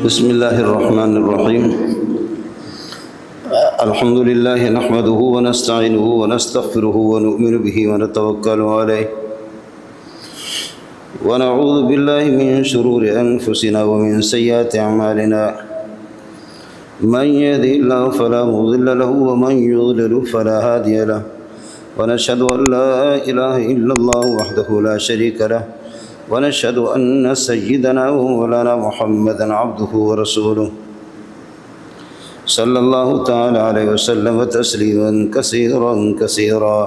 بسم اللہ الرحمن الرحیم الحمد للہ نحمده ونستعینه ونستغفره ونؤمن به ونتوکل علیہ ونعوذ باللہ من شرور انفسنا ومن سیئات اعمالنا من يهده الله فلا مضل له ومن يضلل فلا هادي له ونشهد ان لا اله الا الله وحده لا شريك له ونشهد أن سيدنا ومولانا محمدا عبده ورسوله صلى الله تعالى عليه وسلم تسليما كثيرا كثيرا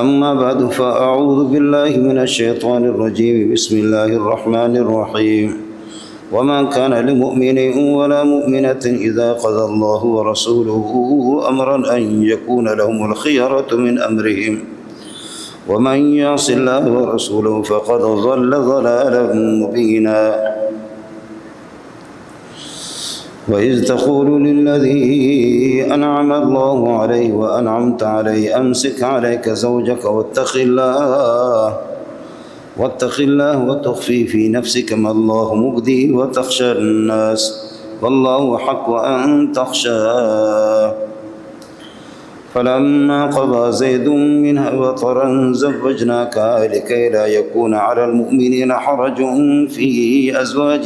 أما بعد فأعوذ بالله من الشيطان الرجيم بسم الله الرحمن الرحيم وما كان لمؤمن ولا مؤمنة إذا قضى الله ورسوله أمرا أن يكون لهم الخيرة من أمرهم ومن يعص الله ورسوله فقد ضل ضلالا مبينا وإذ تقول للذي أنعم الله عليه وأنعمت عليه أمسك عليك زوجك واتق الله وتخفي في نفسك ما الله مبديه وتخشى الناس والله حق أن تخشاه فلما قضى زيد منها وطرا زوجناكها لكي لا يكون على المؤمنين حرج في أزواج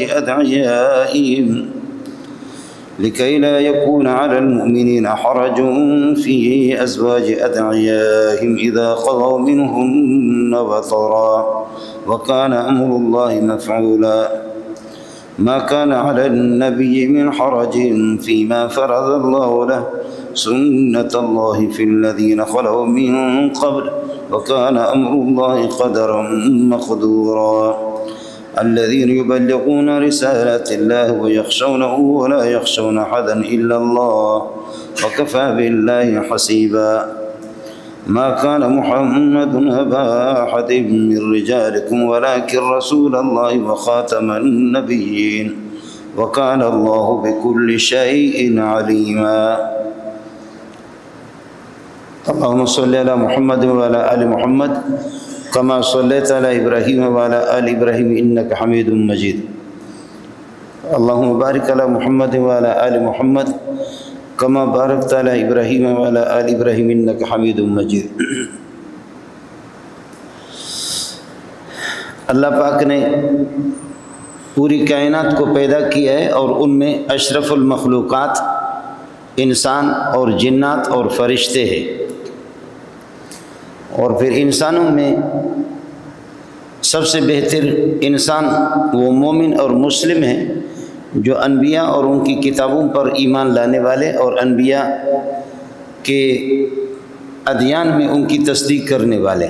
أدعيائهم إذا قضوا منهن وطرا وكان أمر الله مفعولا ما كان على النبي من حرج فيما فرض الله له سنة الله في الذين خلوا من قبل وكان أمر الله قدرا مقدورا الذين يبلغون رسالات الله ويخشونه ولا يخشون أحدا إلا الله وكفى بالله حسيبا ما كان محمد أبا أحد من رجالكم ولكن رسول الله وخاتم النبيين وكان الله بكل شيء عليما اللهم صل على محمد وعلى آل محمد كما صليت على إبراهيم وعلى آل إبراهيم إنك حميد مجيد اللهم بارك على محمد وعلى آل محمد كما باركت على إبراهيم وعلى آل إبراهيم إنك حميد مجيد اللہ پاک نے پوری کائنات کو پیدا کیا ہے اور ان میں اشرف المخلوقات انسان اور جنات اور فرشتے ہیں، اور پھر انسانوں میں سب سے بہتر انسان وہ مومن اور مسلم ہیں جو انبیاء اور ان کی کتابوں پر ایمان لانے والے اور انبیاء کے ادیان میں ان کی تصدیق کرنے والے،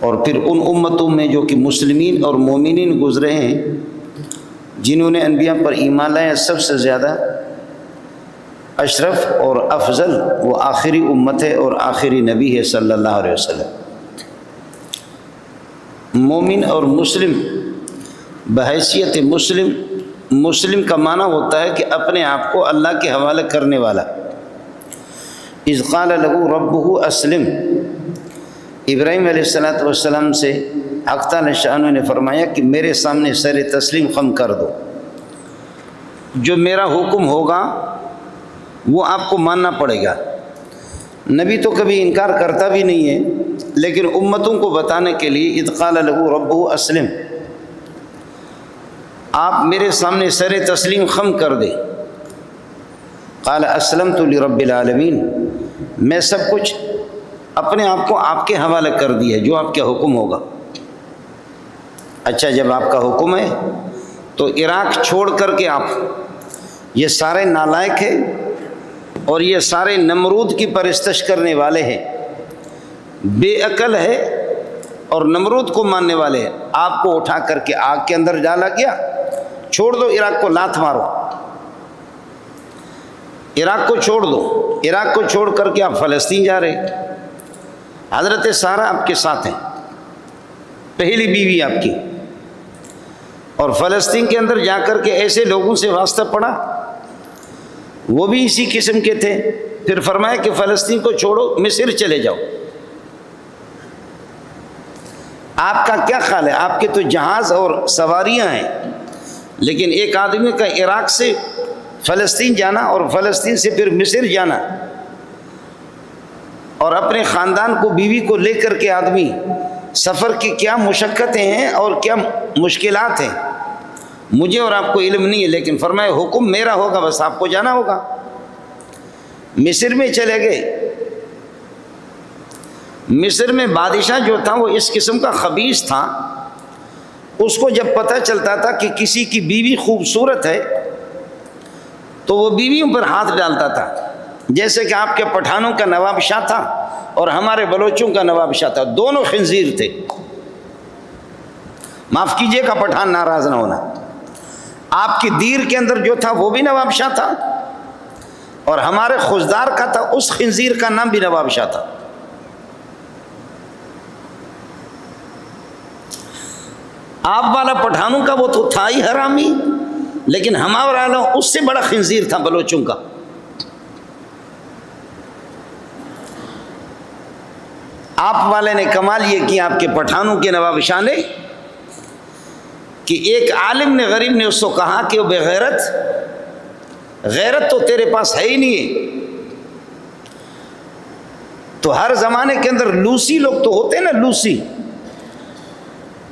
اور پھر ان امتوں میں جو کہ مسلمین اور مومنین گزرے ہیں جنہوں نے انبیاء پر ایمان لایا، سب سے زیادہ اشرف اور افضل وہ آخری امت ہے اور آخری نبی ہے صلی اللہ علیہ وسلم۔ مومن اور مسلم بحیثیت مسلم کا معنی ہوتا ہے کہ اپنے آپ کو اللہ کے حوالے کرنے والا۔ اذ قال له ربه اسلم، ابراہیم علیہ السلام سے حق تعالی شانہ نے فرمایا کہ میرے سامنے سر تسلیم خم کر دو، جو میرا حکم ہوگا وہ آپ کو ماننا پڑے گا۔ نبی تو کبھی انکار کرتا بھی نہیں ہے، لیکن امتوں کو بتانے کے لیے اذ قال له ربه اسلم، آپ میرے سامنے سر تسلیم خم کر دیں۔ قال اسلمت لرب العالمین، میں سب کچھ اپنے آپ کو آپ کے حوالے کر دیا ہے، جو آپ کا حکم ہوگا۔ اچھا، جب آپ کا حکم ہے تو عراق چھوڑ کر کے آپ، یہ سارے نالائق ہیں اور یہ سارے نمرود کی پرستش کرنے والے ہیں، بے عقل ہے اور نمرود کو ماننے والے ہیں، آپ کو اٹھا کر کے آگ کے اندر ڈالا گیا، چھوڑ دو عراق کو، لات مارو، عراق کو چھوڑ دو۔ عراق کو چھوڑ کر کے آپ فلسطین جا رہے، حضرت سارہ آپ کے ساتھ ہیں، پہلی بیوی آپ کی، اور فلسطین کے اندر جا کر کے ایسے لوگوں سے واسطہ پڑا، وہ بھی اسی قسم کے تھے، پھر فرمایا کہ فلسطین کو چھوڑو، مصر چلے جاؤ۔ آپ کا کیا خیال ہے؟ آپ کے تو جہاز اور سواریاں ہیں، لیکن ایک آدمی کا عراق سے فلسطین جانا اور فلسطین سے پھر مصر جانا، اور اپنے خاندان کو، بیوی کو لے کر کے آدمی سفر کی کیا مشقتیں ہیں اور کیا مشکلات ہیں، مجھے اور آپ کو علم نہیں ہے، لیکن فرمائے حکم میرا ہوگا، بس آپ کو جانا ہوگا۔ مصر میں چلے گئے۔ مصر میں بادشاہ جو تھا وہ اس قسم کا خبیث تھا، اس کو جب پتہ چلتا تھا کہ کسی کی بیوی خوبصورت ہے تو وہ بیویوں پر ہاتھ ڈالتا تھا، جیسے کہ آپ کے پٹھانوں کا نواب شاہ تھا اور ہمارے بلوچوں کا نواب شاہ تھا، دونوں خنزیر تھے۔ معاف کیجئے گا پٹھان ناراض نہ ہونا، آپ کی دیر کے اندر جو تھا وہ بھی نواب شاہ تھا، اور ہمارے خزدار کا تھا، اس خنزیر کا نام بھی نواب شاہ تھا۔ آپ والا پٹھانوں کا وہ تو تھا ہی حرامی، لیکن ہمارا والا اس سے بڑا خنزیر تھا بلوچوں کا۔ آپ والے نے کمال یہ کیا، آپ کے پٹھانوں کے نواب شاہ نے، کہ ایک عالم نے، غریب نے اس کو کہا کہ وہ بے غیرت تو تیرے پاس ہے ہی نہیں ہے، تو ہر زمانے کے اندر لوسی لوگ تو ہوتے ہیں نا، لوسی،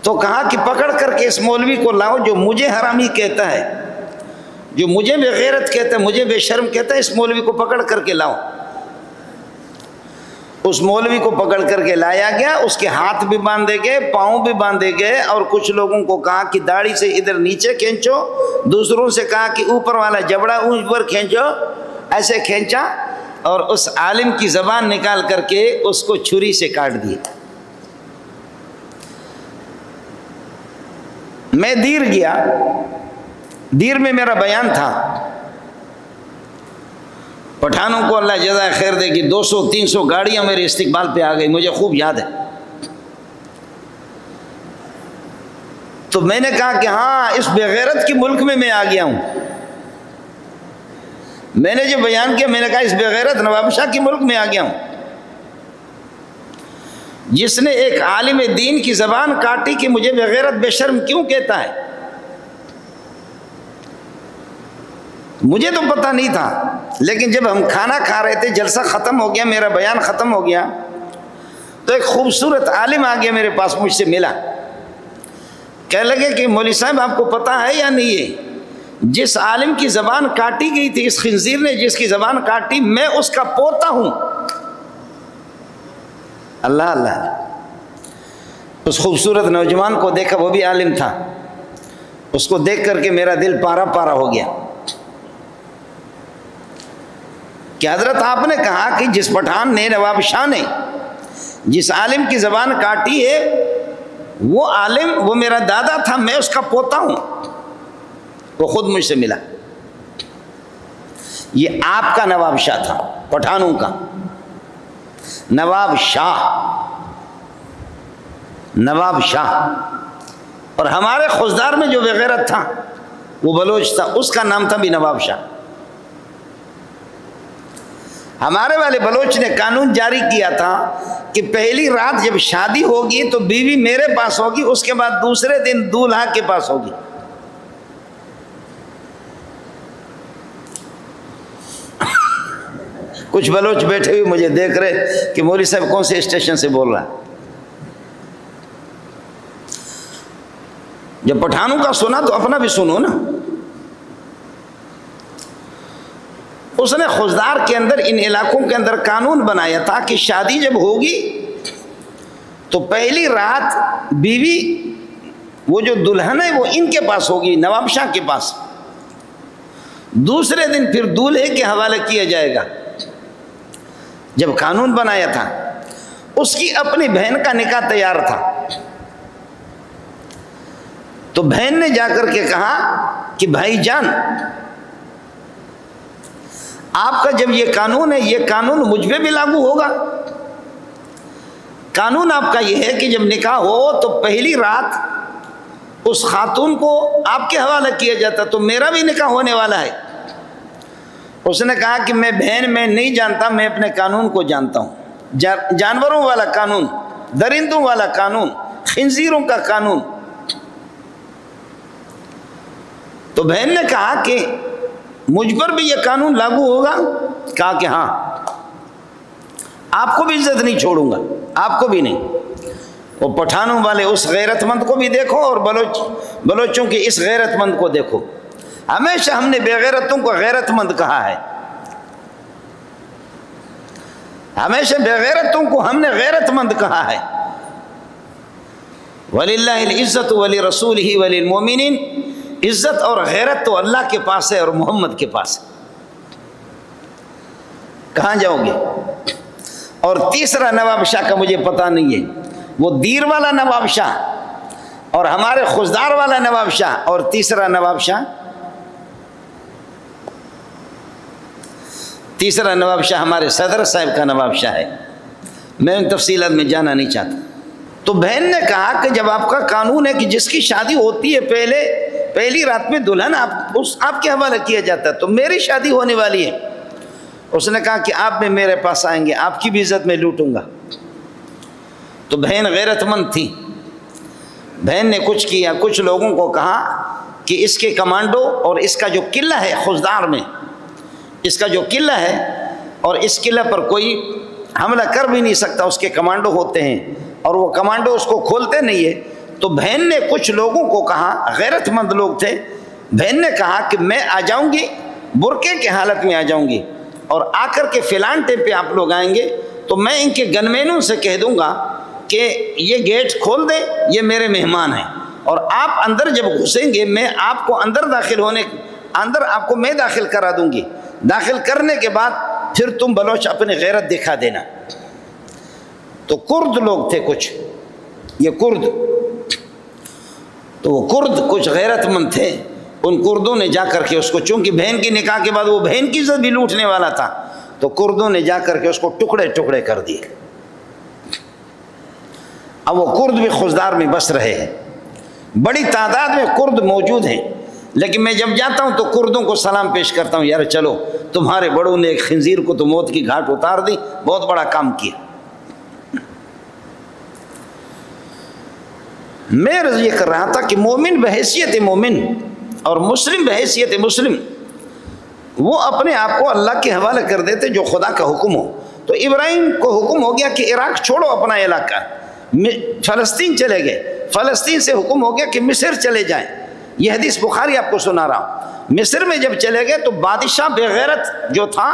تو کہا کہ پکڑ کر کے اس مولوی کو لاؤ جو مجھے حرامی کہتا ہے، جو مجھے بے غیرت کہتا ہے، مجھے بے شرم کہتا ہے، اس مولوی کو پکڑ کر کے لاؤ۔ اس مولوی کو پکڑ کر کے لایا گیا، اس کے ہاتھ بھی باندھے گئے، پاؤں بھی باندھے گئے، اور کچھ لوگوں کو کہا کہ داڑھی سے ادھر نیچے کھینچو، دوسروں سے کہا کہ اوپر والا جبڑا اوپر کھینچو، ایسے کھینچا، اور اس عالم کی زبان نکال کر کے اس کو چھری سے کاٹ دیا۔ میں دیر گیا، دیر میں میرا بیان تھا، پٹھانوں کو اللہ جزائے خیر دے کہ 200-300 گاڑیاں میرے استقبال پہ آ گئی، مجھے خوب یاد ہے۔ تو میں نے کہا کہ ہاں، اس بے غیرت کی ملک میں میں آ گیا ہوں۔ میں نے جو بیان کیا، میں نے کہا اس بے غیرت نواب شاہ کی ملک میں آ گیا ہوں، جس نے ایک عالم دین کی زبان کاٹی کہ مجھے بے غیرت بے شرم کیوں کہتا ہے۔ مجھے تو پتہ نہیں تھا، لیکن جب ہم کھانا کھا رہے تھے، جلسہ ختم ہو گیا، میرا بیان ختم ہو گیا، تو ایک خوبصورت عالم آ گیا میرے پاس، مجھ سے ملا، کہنے لگے کہ مولوی صاحب آپ کو پتہ ہے یا نہیں ہے، جس عالم کی زبان کاٹی گئی تھی، اس خنزیر نے جس کی زبان کاٹی، میں اس کا پوتا ہوں۔ اللہ اللہ، اس خوبصورت نوجوان کو دیکھا، وہ بھی عالم تھا، اس کو دیکھ کر کے میرا دل پارا پارا ہو گیا کہ حضرت آپ نے کہا کہ جس پٹھان نے، نواب شاہ نے جس عالم کی زبان کاٹی ہے، وہ عالم، وہ میرا دادا تھا، میں اس کا پوتا ہوں۔ وہ خود مجھ سے ملا، یہ آپ کا نواب شاہ تھا، پٹھانوں کا نواب شاہ، نواب شاہ، اور ہمارے خزدار میں جو بغیرت تھا وہ بلوچ تھا، اس کا نام تھا بھی نواب شاہ۔ ہمارے والے بلوچ نے قانون جاری کیا تھا کہ پہلی رات جب شادی ہوگی تو بیوی میرے پاس ہوگی، اس کے بعد دوسرے دن دولہا کے پاس ہوگی۔ کچھ بلوچ بیٹھے ہوئے مجھے دیکھ رہے کہ مولوی صاحب کون سے اسٹیشن سے بول رہا ہے۔ جب پٹھانوں کا سنا تو اپنا بھی سنو نا۔ اس نے خزدار کے اندر، ان علاقوں کے اندر قانون بنایا تھا کہ شادی جب ہوگی تو پہلی رات بیوی، وہ جو دلہن ہے، وہ ان کے پاس ہوگی، نواب شاہ کے پاس، دوسرے دن پھر دولہے کے حوالے کیا جائے گا۔ جب قانون بنایا تھا، اس کی اپنی بہن کا نکاح تیار تھا، تو بہن نے جا کر کے کہا کہ بھائی جان، آپ کا جب یہ قانون ہے، یہ قانون مجھ پہ بھی لاگو ہوگا۔ قانون آپ کا یہ ہے کہ جب نکاح ہو تو پہلی رات اس خاتون کو آپ کے حوالے کیا جاتا، تو میرا بھی نکاح ہونے والا ہے۔ اس نے کہا کہ میں بہن، میں نہیں جانتا، میں اپنے قانون کو جانتا ہوں، جانوروں والا قانون، درندوں والا قانون، خنزیروں کا قانون۔ تو بہن نے کہا کہ مجھ پر بھی یہ قانون لاگو ہوگا؟ کہا کہ ہاں، آپ کو بھی عزت نہیں چھوڑوں گا، آپ کو بھی نہیں۔ وہ پٹھانوں والے اس غیرت مند کو بھی دیکھو اور بلوچوں کے اس غیرت مند کو دیکھو۔ ہمیشہ ہم نے بے غیرتوں کو غیرت مند کہا ہے، ہمیشہ بے غیرتوں کو ہم نے غیرت مند کہا ہے۔ وَلِلَّهِ الْعِزَّةُ وَلِرَسُولِهِ وَلِلْمُؤْمِنِينَ، عزت اور غیرت تو اللہ کے پاس ہے اور محمد کے پاس ہے، کہاں جاؤ گے؟ اور تیسرا نواب شاہ کا مجھے پتہ نہیں ہے، وہ دیر والا نواب شاہ اور ہمارے خزدار والا نواب شاہ، اور تیسرا نواب شاہ ہمارے صدر صاحب کا نواب شاہ ہے، میں ان تفصیلات میں جانا نہیں چاہتا۔ تو بہن نے کہا کہ جب آپ کا قانون ہے کہ جس کی شادی ہوتی ہے پہلی رات میں دلہن آپ کے حوالے کیا جاتا ہے، تو میری شادی ہونے والی ہے۔ اس نے کہا کہ آپ بھی میرے پاس آئیں گے، آپ کی بھی عزت میں لوٹوں گا۔ تو بہن غیرت مند تھی، بہن نے کچھ کیا، کچھ لوگوں کو کہا کہ اس کے کمانڈو اور اس کا جو قلعہ ہے خزدار میں، اس کا جو قلعہ ہے اور اس قلعہ پر کوئی حملہ کر بھی نہیں سکتا، اس کے کمانڈو ہوتے ہیں اور وہ کمانڈو اس کو کھولتے نہیں ہے۔ تو بہن نے کچھ لوگوں کو کہا، غیرت مند لوگ تھے، بہن نے کہا کہ میں آ جاؤں گی، برقعے کی حالت میں آ جاؤں گی، اور آ کر کے فلان ٹائم پہ آپ لوگ آئیں گے تو میں ان کے گنمینوں سے کہہ دوں گا کہ یہ گیٹ کھول دیں، یہ میرے مہمان ہیں، اور آپ اندر جب گھسیں گے میں آپ کو اندر آپ کو میں داخل کرا دوں گی، داخل کرنے کے بعد پھر تم بلوچ اپنی غیرت دکھا دینا۔ تو کرد لوگ تھے کچھ، یہ کرد، تو وہ کرد کچھ غیرت مند تھے، ان کردوں نے جا کر کے اس کو، چونکہ بہن کی نکاح کے بعد وہ بہن کی عزت بھی لوٹنے والا تھا، تو کردوں نے جا کر کے اس کو ٹکڑے ٹکڑے کر دیے۔ اب وہ کرد بھی خزدار میں بس رہے ہیں، بڑی تعداد میں کرد موجود ہیں، لیکن میں جب جاتا ہوں تو کردوں کو سلام پیش کرتا ہوں، یار چلو تمہارے بڑوں نے ایک خنزیر کو تو موت کی گھاٹ اتار دی، بہت بڑا کام کیا۔ میں عرض یہ کر رہا تھا کہ مومن بحیثیت مومن اور مسلم بحیثیت مسلم وہ اپنے آپ کو اللہ کے حوالے کر دیتے جو خدا کا حکم ہو۔ تو ابراہیم کو حکم ہو گیا کہ عراق چھوڑو اپنا علاقہ، فلسطین چلے گئے، فلسطین سے حکم ہو گیا کہ مصر چلے جائیں۔ یہ حدیث بخاری آپ کو سنا رہا ہوں۔ مصر میں جب چلے گئے تو بادشاہ بے غیرت جو تھا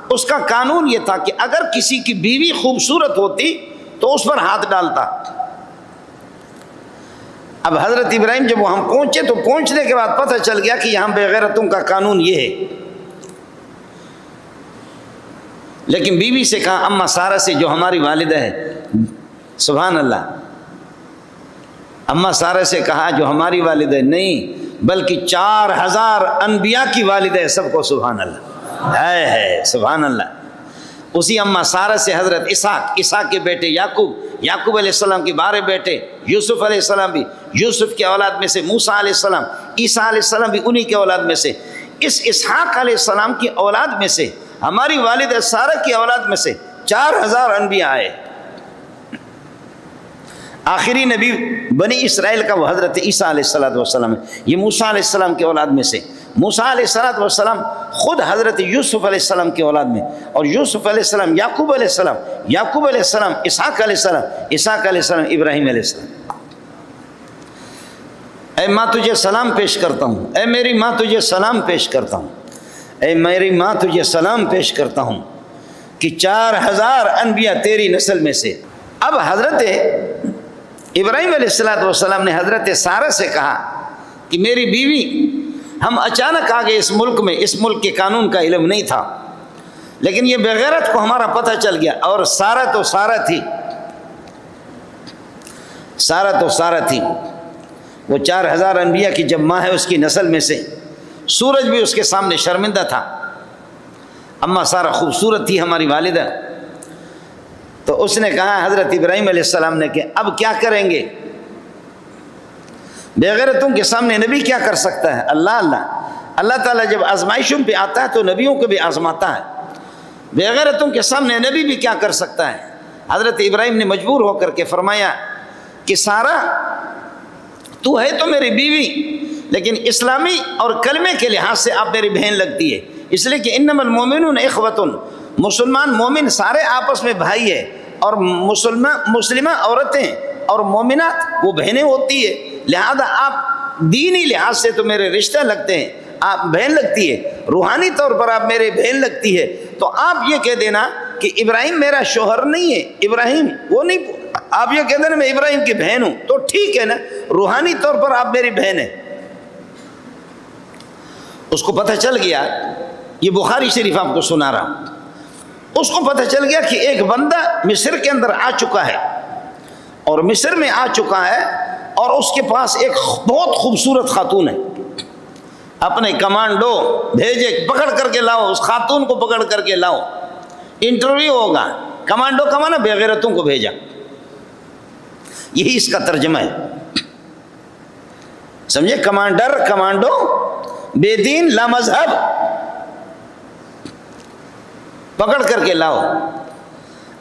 اس کا قانون یہ تھا کہ اگر کسی کی بیوی خوبصورت ہوتی تو اس پر ہاتھ ڈالتا۔ اب حضرت ابراہیم جب وہاں پہنچے تو پہنچنے کے بعد پتہ چل گیا کہ یہاں بے غیرتوں کا قانون یہ ہے، لیکن بیوی سے کہا، اماں سارہ سے جو ہماری والدہ ہے، سبحان اللہ، اماں سارہ سے کہا جو ہماری والدہ نہیں بلکہ 4000 انبیاء کی والدہ ہے، سب کو سبحان اللہ ہے سبحان اللہ۔ اسی اماں سارہ سے حضرت اسحاق کے بیٹے یعقوب علیہ السلام کے 12 بیٹے، یوسف علیہ السلام بھی یوسف کے اولاد میں سے، موسیٰ علیہ السلام، عیسیٰ علیہ السلام بھی انہی کے اولاد میں سے، اس اسحاق علیہ السلام کی اولاد میں سے، ہماری والدہ سارہ کی اولاد میں سے 4000 انبیاء آئے۔ آخری نبی بنی اسرائیل کا وہ حضرت عیسیٰ علیہ السلام ہے، یہ موسیٰ علیہ السلام کے اولاد میں سے، موسیٰ علیہ السلام خود حضرت یوسف علیہ السلام کے اولاد میں، اور یوسف علیہ السلام یعقوب علیہ السلام اسحاق علیہ السلام ابراہیم علیہ السلام۔ اے ماں تجھے سلام پیش کرتا ہوں، اے میری ماں تجھے سلام پیش کرتا ہوں، اے میری ماں تجھے سلام پیش کرتا ہوں کہ 4000 انبیاء تیری نسل میں سے۔ اب حضرت ابراہیم علیہ السلام نے حضرت سارہ سے کہا کہ میری بیوی، ہم اچانک آ گئے اس ملک میں، اس ملک کے قانون کا علم نہیں تھا، لیکن یہ بغیرت کو ہمارا پتہ چل گیا، اور سارہ تو سارہ تھی، وہ 4000 انبیاء کی جب ماں ہے اس کی نسل میں سے، سورج بھی اس کے سامنے شرمندہ تھا، اماں سارہ خوبصورت تھی ہماری والدہ۔ تو اس نے کہا حضرت ابراہیم علیہ السلام نے کہ اب کیا کریں گے؟ بے غیرتوں کے سامنے نبی کیا کر سکتا ہے؟ اللہ تعالیٰ جب آزمائشوں پہ آتا ہے تو نبیوں کو بھی آزماتا ہے، بے غیرتوں کے سامنے نبی بھی کیا کر سکتا ہے؟ حضرت ابراہیم نے مجبور ہو کر کے فرمایا کہ سارہ تو ہے تو میری بیوی، لیکن اسلامی اور کلمے کے لحاظ سے آپ میری بہن لگتی ہے، اس لیے کہ انما المؤمنون اخوۃ، مسلمان مومن سارے آپس میں بھائی ہے، اور مسلمہ عورتیں اور مومنات وہ بہنیں ہوتی ہے، لہذا آپ دینی لحاظ سے تو میرے رشتہ لگتے ہیں، آپ بہن لگتی ہے، روحانی طور پر آپ میرے بہن لگتی ہے۔ تو آپ یہ کہہ دینا کہ ابراہیم میرا شوہر نہیں ہے، ابراہیم وہ نہیں، آپ یہ کہہ دینا میں ابراہیم کی بہن ہوں، تو ٹھیک ہے نا، روحانی طور پر آپ میری بہن ہیں۔ اس کو پتہ چل گیا، یہ بخاری شریف آپ کو سنا رہا ہوں، اس کو پتہ چل گیا کہ ایک بندہ مصر کے اندر آ چکا ہے، اور مصر میں آ چکا ہے، اور اس کے پاس ایک بہت خوبصورت خاتون ہے، اپنے کمانڈو بھیجے پکڑ کر کے لاؤ، اس خاتون کو پکڑ کر کے لاؤ، انٹرویو ہوگا، کمانڈو کا معنی بے غیرتوں کو بھیجا، یہی اس کا ترجمہ ہے، سمجھے؟ کمانڈر، کمانڈو، بے دین، لا مذہب، پکڑ کر کے لاؤ۔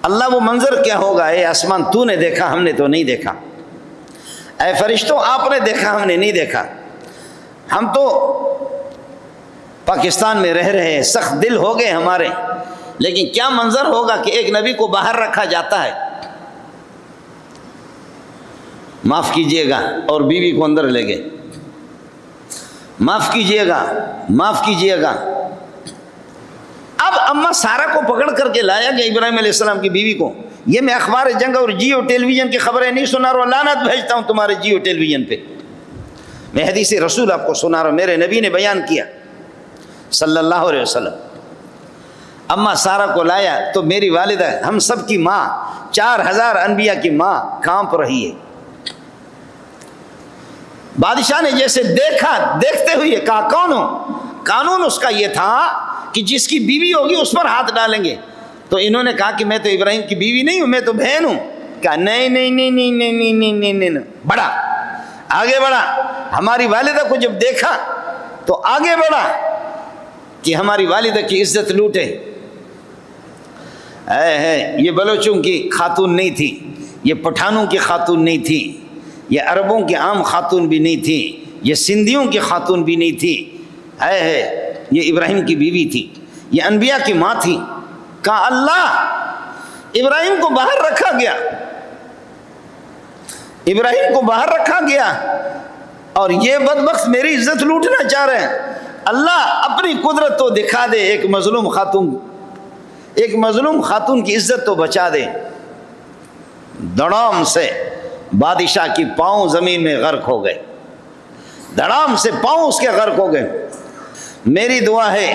اللہ وہ منظر کیا ہوگا، اے آسمان تو نے دیکھا، ہم نے تو نہیں دیکھا، اے فرشتوں آپ نے دیکھا، ہم نے نہیں دیکھا، ہم تو پاکستان میں رہ رہے ہیں، سخت دل ہو گئے ہمارے، لیکن کیا منظر ہوگا کہ ایک نبی کو باہر رکھا جاتا ہے، معاف کیجئے گا، اور بیوی کو اندر لے گئے، معاف کیجئے گا، معاف کیجئے گا۔ اب اماں سارہ کو پکڑ کر کے لایا گیا، ابراہیم علیہ السلام کی بیوی کو۔ یہ میں اخبار جنگ اور جیو ٹیلی ویژن کی خبریں نہیں سنا رہا ہوں، لعنت بھیجتا ہوں تمہارے جیو ٹیلی ویژن پہ، میں حدیث رسول آپ کو سنا رہا ہوں، میرے نبی نے بیان کیا صلی اللہ علیہ وسلم۔ اماں سارہ کو لایا تو میری والدہ، ہم سب کی ماں، 4000 انبیاء کی ماں کانپ رہی ہے۔ بادشاہ نے جیسے دیکھا، دیکھتے ہوئے کہا کون ہو؟ قانون اس کا یہ تھا کہ جس کی بیوی ہوگی اس پر ہاتھ ڈالیں گے، تو انہوں نے کہا کہ میں تو ابراہیم کی بیوی نہیں ہوں، میں تو بہن ہوں۔ کہا نہیں نہیں نہیں نہیں نہیں نہیں نہیں نہیں نہیں، بڑھا، آگے بڑھا، ہماری والدہ کو جب دیکھا تو آگے بڑھا کہ ہماری والدہ کی عزت لوٹے۔ یہ بلوچوں کی خاتون نہیں تھی، یہ پٹھانوں کی خاتون نہیں تھی، یہ عربوں کی عام خاتون بھی نہیں تھی، یہ سندھیوں کی خاتون بھی نہیں تھی، یہ ابراہیم کی بیوی تھی، یہ انبیاء کی ماں تھی۔ کہا اللہ، ابراہیم کو باہر رکھا گیا، ابراہیم کو باہر رکھا گیا، اور یہ بدبخت میری عزت لوٹنا چاہ رہے ہیں، اللہ اپنی قدرت تو دکھا دے، ایک مظلوم خاتون کی عزت تو بچا دے۔ دڑام سے بادشاہ کی پاؤں زمین میں غرق ہو گئے، دڑام سے پاؤں اس کے غرق ہو گئے۔ میری دعا ہے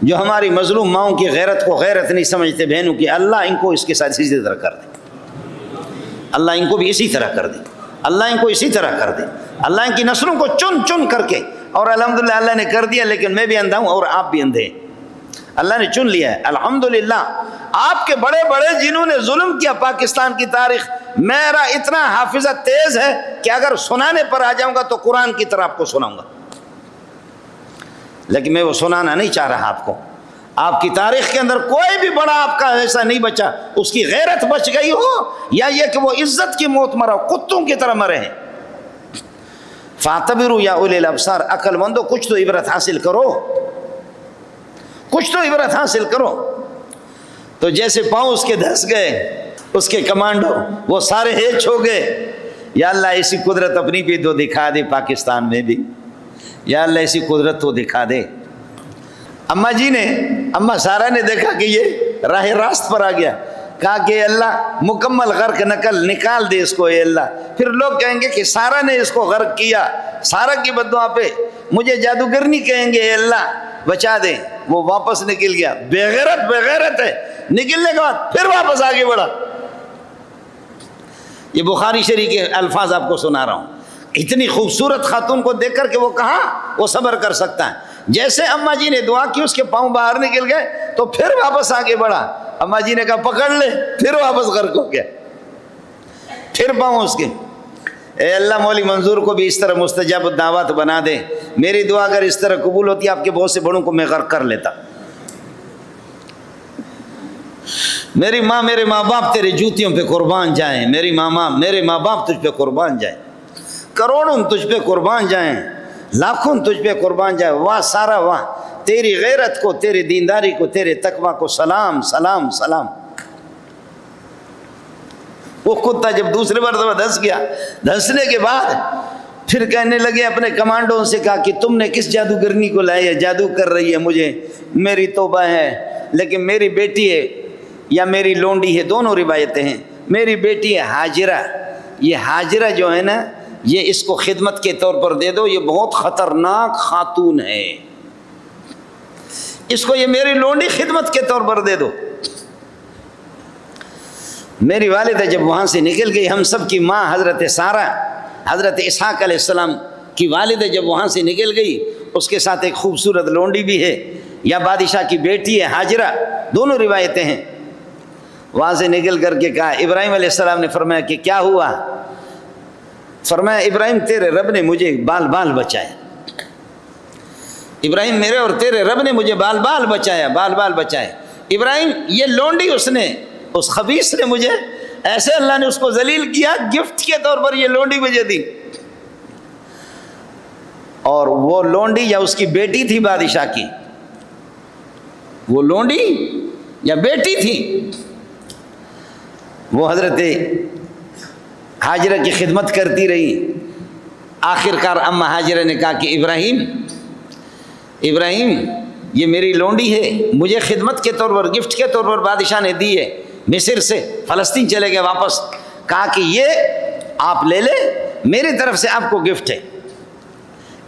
جو ہماری مظلوم ماؤں کی غیرت کو غیرت نہیں سمجھتے بہنوں کی، اللہ ان کو اس کے ساتھ اسی طرح کر دے، اللہ ان کو بھی اسی طرح کر دے، اللہ ان کو اسی طرح کر دے، اللہ ان کی نسلوں کو چن چن کر کے، اور الحمدللہ اللہ نے کر دیا، لیکن میں بھی اندھا ہوں اور آپ بھی اندھے، اللہ نے چن لیا ہے الحمدللہ۔ آپ کے بڑے بڑے جنہوں نے ظلم کیا پاکستان کی تاریخ، میرا اتنا حافظہ تیز ہے کہ اگر سنانے پر آ جاؤں گا تو قرآن کی طرح آپ کو سناؤں گا، لیکن میں وہ سنانا نہیں چاہ رہا آپ کو۔ آپ کی تاریخ کے اندر کوئی بھی بڑا آپ کا ایسا نہیں بچا، اس کی غیرت بچ گئی ہو، یا یہ کہ وہ عزت کی موت مرا، کتوں کی طرح مرے ہیں۔ فَاعْتَبِرُوا يَا أُولِي الْأَبْصَارِ، عقل مندو کچھ تو عبرت حاصل کرو، کچھ تو عبرت حاصل کرو۔ تو جیسے پاؤں اس کے دھس گئے، اس کے کمانڈو وہ سارے ہیچ ہو گئے، یا اللہ ایسی قدرت اپنی بھی تو دکھا دے پاکستان میں بھی، یا اللہ ایسی قدرت تو دکھا دے۔ اماں سارہ نے دیکھا کہ یہ راہ راست پر آ گیا، کہا کہ اللہ مکمل غرق نکال دے اس کو، اے اللہ۔ پھر لوگ کہیں گے کہ سارہ نے اس کو غرق کیا، سارہ کی بددعا پہ مجھے جادوگرنی کہیں گے، اے اللہ بچا دے۔ وہ واپس نکل گیا، بغیرت ہے، نکلنے کے بعد پھر واپس آگے بڑھا۔ یہ بخاری شریف کے الفاظ آپ کو سنا رہا ہوں۔ اتنی خوبصورت خاتون کو دیکھ کر کہ وہ کہاں وہ صبر کر سکتا ہے۔ جیسے اماں جی نے دعا کی، اس کے پاؤں باہر نکل گئے تو پھر واپس آگے بڑھا۔ اماں جی نے کہا پکڑ لے، پھر واپس غرق ہو گیا، پھر پاؤں اس کے۔ اے اللہ مولی منظور کو بھی اس طرح مستجاب الدعوات بنا دے۔ میری دعا اگر اس طرح قبول ہوتی، آپ کے بہت سے بڑوں کو میں غرق کر لیتا۔ میری ماں، میرے ماں باپ تیرے جوتیوں پہ قربان جائیں، میرے ماں باپ تجھ پہ قربان جائیں، کروڑوں تجھ پہ قربان جائیں۔ لاکھوں تجھ پہ قربان جائے، واہ سارا واہ، تیری غیرت کو، تیری دینداری کو، تیرے تقوی کو سلام سلام سلام۔ وہ کتا جب دوسری مرتبہ دھنس گیا، دھنسنے کے بعد پھر کہنے لگے اپنے کمانڈوں سے، کہا کہ تم نے کس جادوگرنی کو لایا ہے، جادو کر رہی ہے مجھے، میری توبہ ہے، لیکن میری بیٹی ہے یا میری لونڈی ہے، دونوں روایتیں ہیں، میری بیٹی ہے ہاجرہ، یہ ہاجرہ جو ہے نا، یہ اس کو خدمت کے طور پر دے دو، یہ بہت خطرناک خاتون ہے، اس کو یہ میری لونڈی خدمت کے طور پر دے دو۔ میری والدہ جب وہاں سے نکل گئی، ہم سب کی ماں حضرت سارہ، حضرت اسحاق علیہ السلام کی والدہ جب وہاں سے نکل گئی، اس کے ساتھ ایک خوبصورت لونڈی بھی ہے یا بادشاہ کی بیٹی ہے ہاجرہ، دونوں روایتیں ہیں۔ وہاں سے نکل کر کے کہا، ابراہیم علیہ السلام نے فرمایا کہ کیا ہوا؟ فرمایا ابراہیم تیرے رب نے مجھے بال بال بچائے، ابراہیم میرے اور تیرے رب نے مجھے بال بال بچایا، بال بال بچائے۔ ابراہیم یہ لونڈی اس خبیث نے مجھے ایسے، اللہ نے اس کو ذلیل کیا، گفٹ کے طور پر یہ لونڈی مجھے دی۔ اور وہ لونڈی یا اس کی بیٹی تھی بادشاہ کی، وہ لونڈی یا بیٹی تھی، وہ حضرت ہاجرہ کی خدمت کرتی رہی۔ آخر کار اماں ہاجرہ نے کہا کہ ابراہیم یہ میری لونڈی ہے، مجھے خدمت کے طور پر، گفٹ کے طور پر بادشاہ نے دی ہے، مصر سے فلسطین چلے گئے واپس، کہا کہ یہ آپ لے لے، میری طرف سے آپ کو گفٹ ہے۔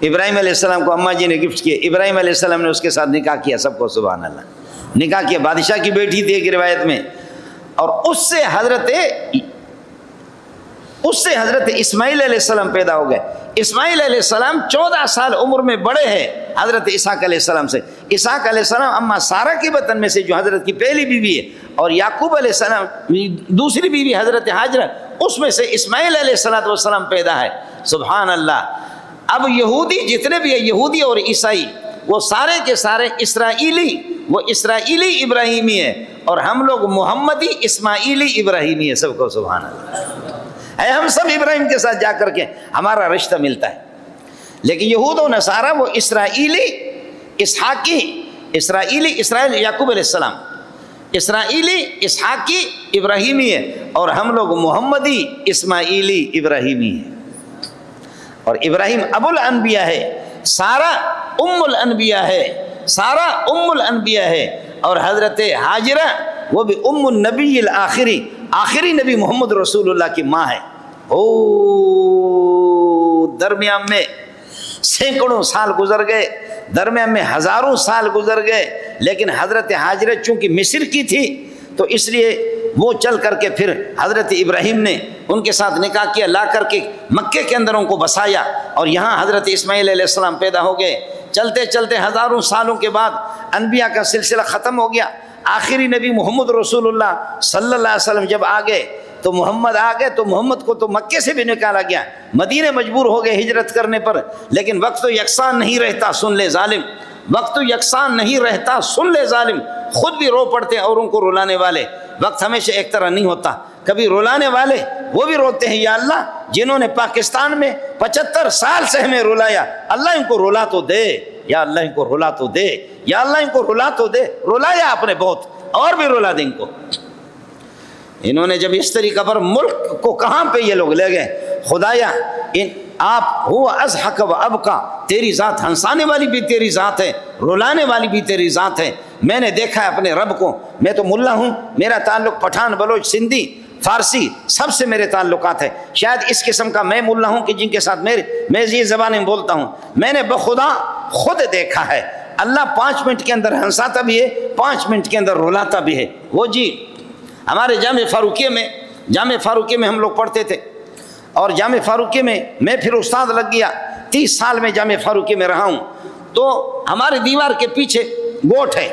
ابراہیم علیہ السلام کو اماں جی نے گفٹ کیا، ابراہیم علیہ السلام نے اس کے ساتھ نکاح کیا، سب کو سبحان اللہ، نکاح کیا، بادشاہ کی بیٹی تھی ایک روایت میں، اور اس سے حضرت اسماعیل علیہ السلام پیدا ہو گئے۔ اسماعیل علیہ السلام 14 سال عمر میں بڑے ہیں حضرت اسحاق علیہ السلام سے۔ اسحاق علیہ السلام اماں سارہ کی بطن میں سے، جو حضرت کی پہلی بیوی ہے، اور یعقوب علیہ السلام دوسری بیوی حضرت ہاجرہ، اس میں سے اسماعیل علیہ السلام پیدا ہے۔ سبحان اللہ۔ اب یہودی جتنے بھی ہیں، یہودی اور عیسائی، وہ سارے کے سارے اسرائیلی ابراہیمی ہیں، اور ہم لوگ محمدی اسماعیلی ابراہیمی ہیں، سب کو سبحان اللہ۔ ہم سب ابراہیم کے ساتھ جا کر کے ہمارا رشتہ ملتا ہے، لیکن یہود و نصارہ وہ اسرائیلی اسرائیل یعقوب علیہ السلام، اسرائیلی اسحاقی ابراہیمی ہے، اور ہم لوگ محمدی اسماعیلی ابراہیمی ہیں۔ اور ابراہیم ابو الانبیاء ہے، سارہ ام الانبیاء ہے، سارہ ام الانبیاء ہے، اور حضرت ہاجرہ وہ بھی ام النبی الآخری، آخری نبی محمد رسول اللہ کی ماں ہے۔ درمیان میں سینکڑوں سال گزر گئے، درمیان میں ہزاروں سال گزر گئے، لیکن حضرت ہاجرہ چونکہ مصر کی تھی تو اس لیے وہ چل کر کے پھر حضرت ابراہیم نے ان کے ساتھ نکاح کیا، لا کر کے مکے کے اندر ان کو بسایا، اور یہاں حضرت اسماعیل علیہ السلام پیدا ہو گئے۔ چلتے چلتے ہزاروں سالوں کے بعد انبیاء کا سلسلہ ختم ہو گیا، آخری نبی محمد رسول اللہ صلی اللہ علیہ وسلم جب آ گئے تو محمد آ گئے، تو محمد کو تو مکے سے بھی نکالا گیا، مدینے مجبور ہو گئے ہجرت کرنے پر، لیکن وقت تو یکساں نہیں رہتا، سن لے ظالم، وقت تو یکساں نہیں رہتا، سن لے ظالم، خود بھی رو پڑتے ہیں اور ان کو رلانے والے، وقت ہمیشہ ایک طرح نہیں ہوتا، کبھی رلانے والے وہ بھی روتے ہیں، یا اللہ جنہوں نے پاکستان میں 75 سال سے ہمیں رلایا، اللہ ان کو رلا تو دے، یا اللہ ان کو رلا تو دے، یا اللہ ان کو رلا تو دے، رلایا آپ نے بہت، اور بھی رلا دیں ان کو۔ انہوں نے جب اس طریقہ پر ملک کو کہاں پہ یہ لوگ لے گئے، خدایا آپ ہوا اضحک و ابکا، تیری ذات ہنسانے والی بھی تیری ذات ہے، رلانے والی بھی تیری ذات ہے۔ میں نے دیکھا ہے اپنے رب کو، میں تو ملا ہوں، میرا تعلق پٹھان، بلوچ، سندھی، فارسی سب سے میرے تعلقات ہیں، شاید اس قسم کا میں ملا ہوں کہ جن کے ساتھ میں یہ زبانیں بولتا ہوں، میں نے بخدا خود دیکھا ہے، اللہ 5 منٹ کے اندر ہنساتا بھی ہے، 5 منٹ کے اندر رلاتا بھی ہے۔ وہ جی ہمارے جامع فاروقیہ میں ہم لوگ پڑھتے تھے، اور جامع فاروقیہ میں پھر استاد لگ گیا، 30 سال میں جامع فاروقیہ میں رہا ہوں، تو ہمارے دیوار کے پیچھے گوٹھ ہے،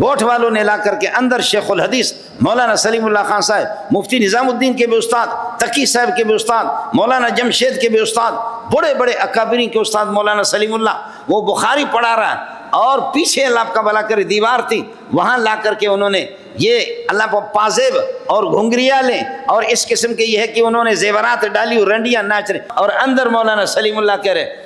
گوٹھ والوں نے لا کر کے اندر شیخ الحدیث مولانا سلیم اللہ خان صاحب، مفتی نظام الدین کے بھی استاد، تقی صاحب کے بھی استاد، مولانا جمشید کے بھی استاد، بڑے بڑے اکابرین کے استاد مولانا سلیم اللہ، وہ بخاری پڑھا رہا، اور پیچھے اللہ آپ کا بھلا کرے دیوار تھی، وہاں لا کر کے انہوں نے یہ اللہ کو پازیب اور گھنگریا لیں اور اس قسم کے یہ ہے کہ انہوں نے زیورات ڈالی اور رنڈیاں ناچ رہے، اور اندر مولانا سلیم اللہ کہہ رہے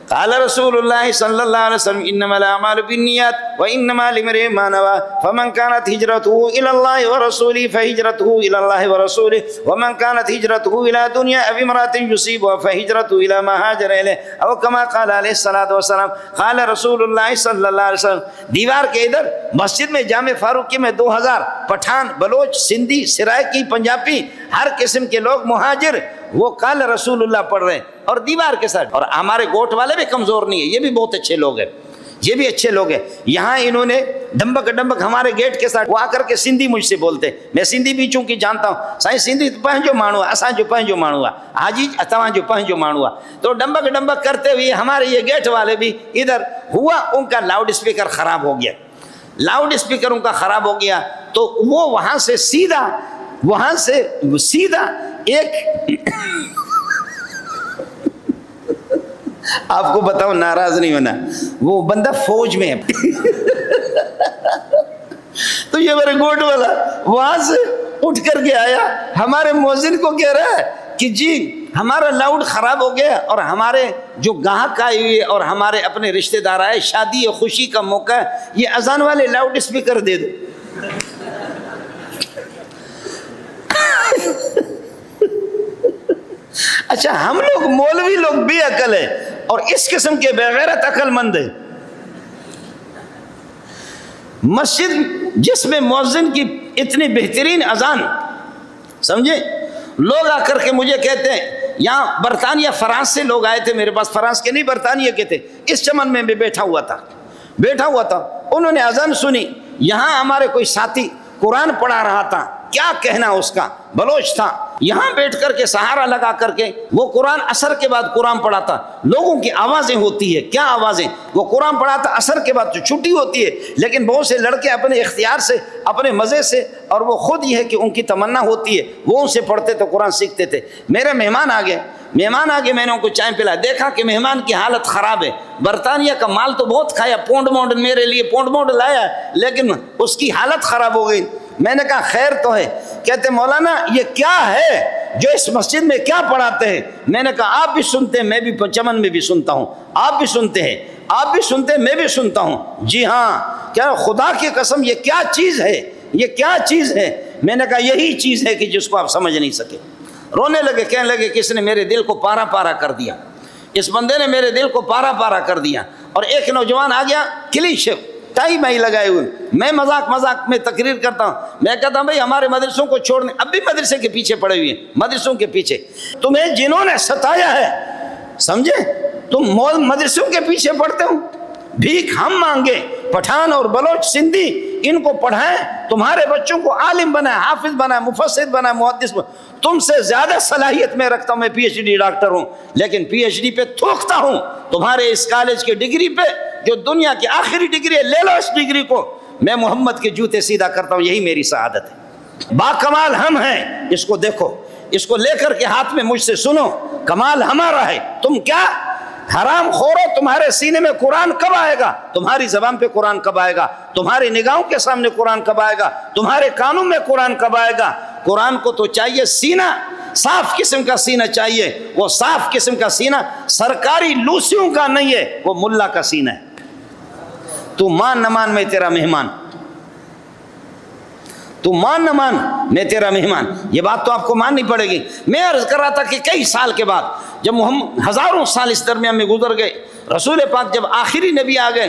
قال رسول اللہ صلی اللہ علیہ وسلم انما الاعمال بالنیات وانما لامرئ ما نوى فمن كانت هجرته الى الله ورسوله فهجرته الى الله ورسوله ومن كانت هجرته الى دنيا او امرأة يصيبها فهجرته الى ما هاجر اليه او كما قال عليه الصلاة والسلام قال رسول اللہ صلی اللہ علیہ وسلم۔ دیوار کے ادھر مسجد میں جامع فاروقی میں 2000 پٹھان، بلوچ، سندھی، سرائکی، پنجابی، ہر قسم کے لوگ مہاجر وہ قال رسول اللہ پڑھ رہے ہیں اور دیوار کے ساتھ۔ اور ہمارے گوٹ والے بھی کمزور نہیں ہیں، یہ بھی بہت اچھے لوگ ہیں، یہ بھی اچھے لوگ ہیں۔ یہاں انہوں نے ڈمبک ڈمبک ہمارے گیٹ کے ساتھ وہ آ کر کے سندھی مجھ سے بولتے، میں سندھی بھی چونکہ جانتا ہوں، سائیں سندھی پنجو مانو اساں جو پنجو مانو حاجی تواں جو پنجو مانو، تو ڈمبک ڈمبک کرتے ہوئے ہمارے یہ گیٹ والے بھی ادھر ہوا، ان کا لاؤڈ اسپیکر خراب ہو گیا، لاؤڈ اسپیکر ان کا خراب ہو گیا، تو وہ وہاں سے سیدھا ایک آپ کو بتاؤ ناراض نہیں ہونا، وہ بندہ فوج میں ہے تو یہ میرے گوٹ والا وہاں سے اٹھ کر کے آیا، ہمارے مؤذن کو کہہ رہا ہے کہ جی ہمارا لاؤڈ خراب ہو گیا اور ہمارے جو گاہک آئے ہوئے اور ہمارے اپنے رشتہ دار آئے، شادی اور خوشی کا موقع ہے، یہ اذان والے لاؤڈ اسپیکر دے دو۔ اچھا ہم لوگ مولوی لوگ بھی عقل ہے اور اس قسم کے بغیرت عقل مند ہے۔ مسجد جس میں مؤذن کی اتنی بہترین اذان، سمجھے، لوگ آ کر کے مجھے کہتے ہیں، یہاں برطانیہ فرانس سے لوگ آئے تھے میرے پاس، فرانس کے نہیں برطانیہ کے تھے، اس چمن میں بھی بیٹھا ہوا تھا، انہوں نے اذان سنی، یہاں ہمارے کوئی ساتھی قرآن پڑھا رہا تھا، کیا کہنا اس کا، بلوچ تھا، یہاں بیٹھ کر کے سہارا لگا کر کے وہ قرآن عصر کے بعد قرآن پڑھاتا، لوگوں کی آوازیں ہوتی ہے، کیا آوازیں، وہ قرآن پڑھاتا عصر کے بعد تو چھٹی ہوتی ہے، لیکن بہت سے لڑکے اپنے اختیار سے، اپنے مزے سے، اور وہ خود یہ ہے کہ ان کی تمنا ہوتی ہے، وہ ان سے پڑھتے تو قرآن سیکھتے تھے۔ میرے مہمان آ گئے، میں نے ان کو چائے پلایا، دیکھا کہ مہمان کی حالت خراب ہے، برطانیہ کا مال تو بہت کھایا، پونڈ مونڈ میرے لیے پونڈ مونڈ لایا، لیکن اس کی حالت خراب ہو گئی۔ میں نے کہا خیر تو ہے، کہتے مولانا یہ کیا ہے جو اس مسجد میں کیا پڑھاتے ہیں؟ میں نے کہا آپ بھی سنتے ہیں، میں بھی چمن میں بھی سنتا ہوں، آپ بھی سنتے ہیں، آپ بھی سنتے ہیں، میں بھی سنتا ہوں۔ جی ہاں، کیا خدا کی قسم یہ کیا چیز ہے، یہ کیا چیز ہے؟ میں نے کہا یہی چیز ہے کہ جس کو آپ سمجھ نہیں سکے۔ رونے لگے، کہنے لگے کہ اس نے میرے دل کو پارا پارا کر دیا، اس بندے نے میرے دل کو پارا پارا کر دیا۔ اور ایک نوجوان آ گیا کلیش ٹائی مائی لگائے ہوئے، میں مذاق میں تقریر کرتا ہوں، میں کہتا ہوں بھائی ہمارے مدرسوں کو چھوڑنے، اب بھی مدرسے کے پیچھے پڑے ہوئے ہیں، مدرسوں کے پیچھے، تمہیں جنہوں نے ستایا ہے، سمجھے، تم مدرسوں کے پیچھے پڑتے ہو، بھیک ہم مانگے، پٹھان اور بلوچ سندھی ان کو پڑھائیں، تمہارے بچوں کو عالم بنائیں، حافظ بنائیں، مفسر بنائیں، محدث بنائیں۔ تم سے زیادہ صلاحیت میں رکھتا ہوں، میں پی ایچ ڈی ڈاکٹر ہوں، لیکن پی ایچ ڈی پہ تھوکتا ہوں، تمہارے اس کالج کے ڈگری پہ جو دنیا کی آخری ڈگری ہے، لے لو اس ڈگری کو، میں محمد کے جوتے سیدھا کرتا ہوں، یہی میری سعادت ہے۔ با کمال ہم ہیں، اس کو دیکھو، اس کو لے کر کے ہاتھ میں مجھ سے سنو، کمال ہمارا ہے، تم کیا حرام خورو، تمہارے سینے میں قرآن کب آئے گا، تمہاری زبان پہ قرآن کب آئے گا، تمہاری نگاہوں کے سامنے قرآن کب آئے گا، تمہارے کانوں میں قرآن کب آئے گا؟ قرآن کو تو چاہیے سینہ، صاف قسم کا سینہ چاہیے، وہ صاف قسم کا سینہ سرکاری لوسیوں کا نہیں ہے، وہ ملا کا سینہ ہے۔ تو مان نہ مان میں تیرا مہمان، تو مان نہ مان میں تیرا مہمان، یہ بات تو آپ کو ماننی پڑے گی۔ میں عرض کر رہا تھا کہ کئی سال کے بعد جب ہزاروں سال اس درمیان میں گزر گئے، رسول پاک جب آخری نبی آ گئے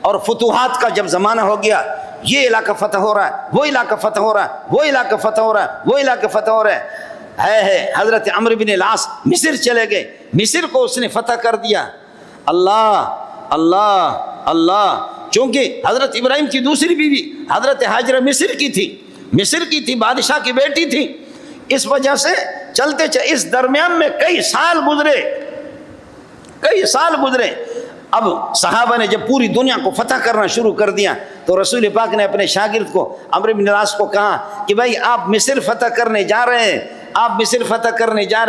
اور فتوحات کا جب زمانہ ہو گیا، یہ علاقہ فتح ہو رہا ہے، وہ علاقہ فتح ہو رہا ہے، وہ علاقہ فتح ہو رہا ہے، وہ علاقہ فتح ہو رہا ہے، حضرت عمرو بن العاص مصر چلے گئے، مصر کو اس نے فتح کر دیا۔ اللہ اللہ اللہ، چونکہ حضرت ابراہیم کی دوسری بیوی حضرت ہاجرہ مصر کی تھی، بادشاہ کی بیٹی تھی، اس وجہ سے چلتے اس درمیان میں کئی سال گزرے۔ اب صحابہ نے جب پوری دنیا کو فتح کرنا شروع کر دیا تو رسول پاک نے اپنے شاگرد کو عمرو بن العاص کو کہا کہ بھائی آپ مصر فتح کرنے جا رہے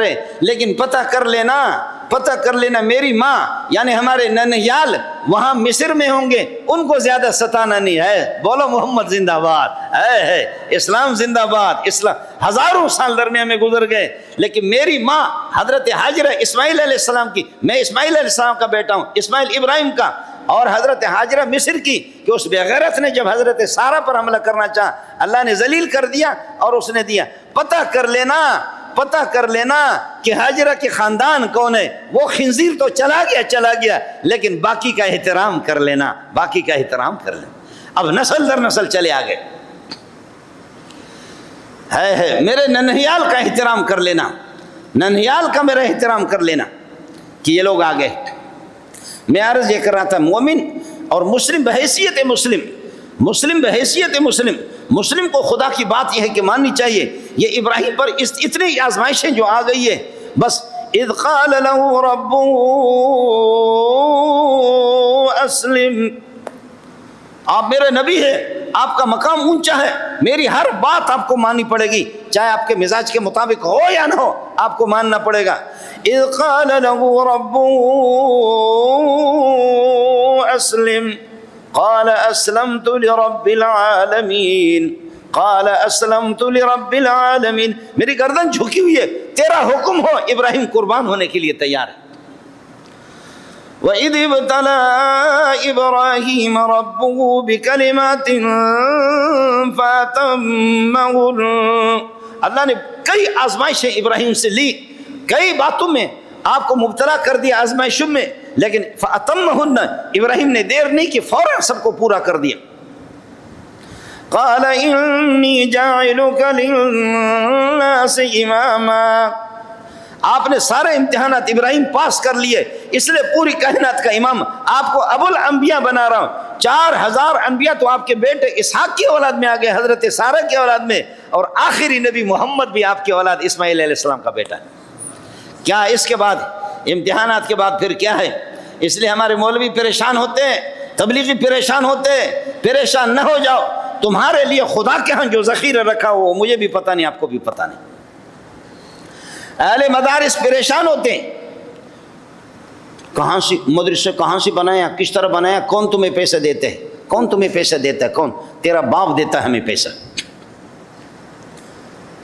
ہیں، لیکن پتہ کر لینا پتہ کر لینا میری ماں یعنی ہمارے ننہیال وہاں مصر میں ہوں گے، ان کو زیادہ ستانا نہیں ہے۔ بولو محمد زندہ باد، ہے اسلام زندہ باد۔ اسلام ہزاروں سال درمیان میں گزر گئے، لیکن میری ماں حضرت ہاجرہ اسماعیل علیہ السلام کی، میں اسماعیل علیہ السلام کا بیٹا ہوں، اسماعیل ابراہیم کا، اور حضرت ہاجرہ مصر کی، کہ اس بغیرت نے جب حضرت سارہ پر حملہ کرنا چاہا اللہ نے ذلیل کر دیا اور اس نے دیا۔ پتہ کر لینا کہ ہاجرہ کے خاندان کون ہے۔ وہ خنزیر تو چلا گیا لیکن باقی کا احترام کر لینا، اب نسل در نسل چلے آگے، ہے میرے ننہیال کا احترام کر لینا، ننہیال کا میرا احترام کر لینا کہ یہ لوگ آگے۔ میں عرض یہ کر رہا تھا، مومن اور مسلم بحیثیت مسلم کو خدا کی بات یہ ہے کہ ماننی چاہیے۔ یہ ابراہیم پر اتنی آزمائشیں جو آ گئی ہے، بس اذ قال له ربه اسلم، آپ میرے نبی ہیں، آپ کا مقام اونچا ہے، میری ہر بات آپ کو ماننی پڑے گی، چاہے آپ کے مزاج کے مطابق ہو یا نہ ہو، آپ کو ماننا پڑے گا۔ اذ قال له ربه اسلم قال اسلمت لرب العالمین، قال اسلمت لرب العالمین، میری گردن جھکی ہوئی ہے، تیرا حکم ہو، ابراہیم قربان ہونے کے لیے تیار ہے۔ وَإِذِ ابْتَلَىٰ إِبْرَاهِيمَ رَبُّهُ بِكَلِمَاتٍ فَأَتَمَّهُنَّ، اللہ نے کئی آزمائشیں ابراہیم سے لی، کئی باتوں میں آپ کو مبتلا کر دیا آزمائشوں میں، لیکن فَأَتَمَّهُنَّ، ابراہیم نے دیر نہیں کہ فوراً سب کو پورا کر دیا۔ قَالَ إِنِّي جَاعِلُكَ لِلنَّاسِ إِمَامًا، آپ نے سارے امتحانات ابراہیم پاس کر لیے، اس لیے پوری کائنات کا امام آپ کو ابو الانبیاء بنا رہا ہوں۔ 4000 انبیاء تو آپ کے بیٹے اسحاق کی اولاد میں آگئے، حضرت سارہ کی اولاد میں، اور آخری نبی محمد بھی آپ کی اولاد اسماعیل علیہ السلام کا بیٹا ہے۔ کیا اس کے بعد امتحانات کے بعد پھر کیا ہے؟ اس لیے ہمارے مولوی پریشان ہوتے ہیں، تبلیغی پریشان ہوتے ہیں، پریشان نہ ہو جاؤ، تمہارے لیے خدا کے ہاں جو ذخیرہ رکھا ہو مجھے بھی پتہ نہیں، آپ کو بھی پتہ نہیں۔ اہل مدارس پریشان ہوتے ہیں، کہاں سے مدرسے کہاں سے بنایا، کس طرح بنایا، کون تمہیں پیسے دیتے ہیں، کون تمہیں پیسے دیتا ہے، کون؟ تیرا باپ دیتا ہے ہمیں پیسہ،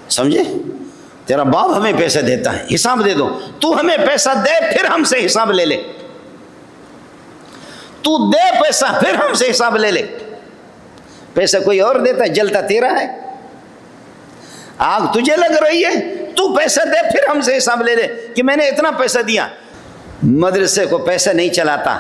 سمجھے؟ تیرا باپ ہمیں پیسے دیتا ہے، حساب دے دو، تو ہمیں پیسہ دے پھر ہم سے حساب لے لے، تو دے پیسہ پھر ہم سے حساب لے لے۔ پیسہ کوئی اور دیتا ہے، جلتا تیرا ہے، آگ تجھے لگ رہی ہے، تو پیسہ دے پھر ہم سے حساب لے لے کہ میں نے اتنا پیسہ دیا۔ مدرسے کو پیسہ نہیں چلاتا،